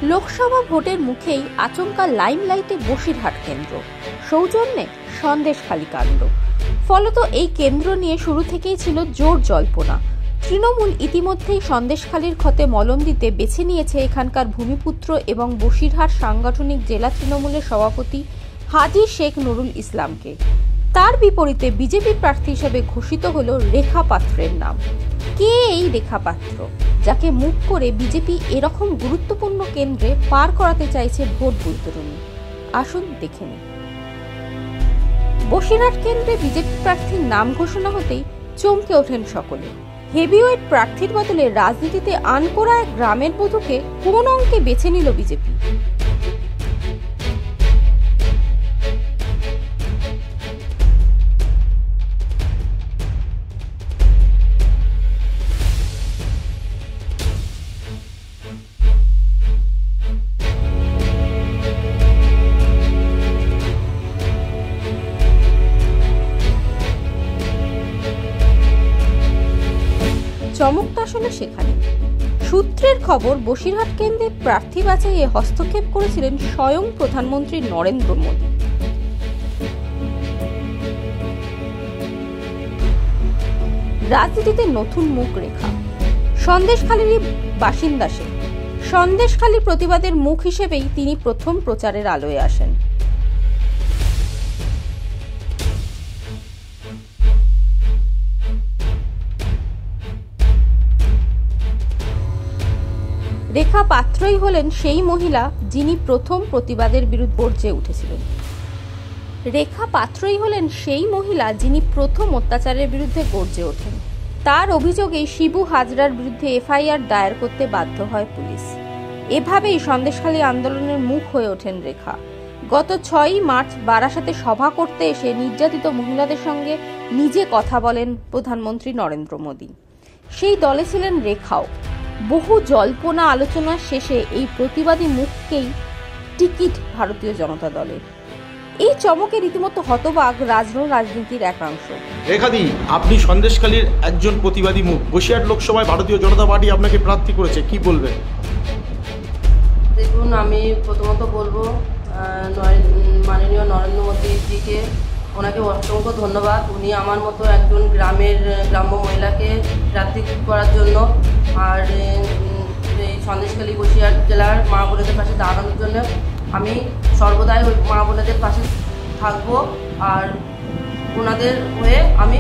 লোকসভা ভোটের মুখেই আচমকা লাইমলাইটে বসিরহাট কেন্দ্র, সৌজন্যে সন্দেশখালী কাণ্ড। ফলত এই কেন্দ্র নিয়ে শুরু থেকেই ছিল জোর জল্পনা। তৃণমূল ইতিমধ্যেই সন্দেশখালীর ক্ষতে মলম দিতে বেছে নিয়েছে এখানকার ভূমিপুত্র এবং বসিরহাট সাংগঠনিক জেলা তৃণমূলের সভাপতি হাজী শেখ নুরুল ইসলামকে। তার বিপরীতে বিজেপি প্রার্থী হিসেবে ঘোষিত হল রেখা পাত্রের নাম। কে এই রেখা পাত্র, যাকে মুখ করে বিজেপি এরকম গুরুত্বপূর্ণ কেন্দ্রে পার করাতে চাইছে ভোট বৈতরণী? আসুন দেখে নিন। বসিরহাট কেন্দ্রে বিজেপি প্রার্থীর নাম ঘোষণা হতেই চমকে ওঠেন সকলে। হেভিওয়েট প্রার্থীর বদলে রাজনীতিতে আনকোড়া এক গ্রামের বধূকে কোন অঙ্কে বেছে নিল বিজেপি? চমকটা আসলে সেখানে। সূত্রের খবর, বসিরহাট কেন্দ্রে প্রার্থী বাছাইয়ে হস্তক্ষেপ করেছিলেন স্বয়ং প্রধানমন্ত্রী নরেন্দ্র মোদী। রাজনীতিতে নতুন মুখ রেখা। সন্দেশখালীর বাসিন্দা সে। সন্দেশখালীর প্রতিবাদের মুখ হিসেবেই তিনি প্রথম প্রচারের আলোয় আসেন। রেখা পাত্রই হলেন সেই মহিলা যিনি প্রথম প্রতিবাদের বিরুদ্ধে গর্জে উঠেছিলেন। রেখা পাত্রই হলেন সেই মহিলা যিনি প্রথম অত্যাচারের বিরুদ্ধে গর্জে ওঠেন। তার অভিযোগেই শিবু হাজরার বিরুদ্ধে এফআইআর দায়ের করতে বাধ্য হয় পুলিশ। এভাবেই সন্দেশখালী আন্দোলনের মুখ হয়ে ওঠেন রেখা। গত 6ই মার্চ বারাসাতে সভা করতে এসে নির্যাতিত মহিলাদের সঙ্গে নিজে কথা বলেন প্রধানমন্ত্রী নরেন্দ্র মোদী। সেই দলে ছিলেন রেখাও। বহু জল্পনা আলোচনার শেষে এই প্রতিবাদী মুখকেই টিকিট ভারতীয় জনতা দলের। এই চমকে রীতিমতো হতবাক রাজনীতির একাংশ। রেখাদি, আপনি সন্দেশখালীর একজন প্রতিবাদী মুখ। বসিরহাট লোকসভায় ভারতীয় জনতা পার্টি আপনাকে প্রার্থী করেছে, কি বলবেন? দেখুন, আমি প্রথমত বলবো মাননীয় নরেন্দ্র মোদীজিকে, ওনাকে অসংখ্য ধন্যবাদ। উনি আমার মতো একজন গ্রাম্য মহিলাকে প্রার্থী করার জন্য আর এই সন্দেশখালী বসিরহাট জেলার মা বোনেদের পাশে দাঁড়ানোর জন্য আমি সর্বদাই ওই মা বোনেদের পাশে থাকবো আর ওনাদের হয়ে আমি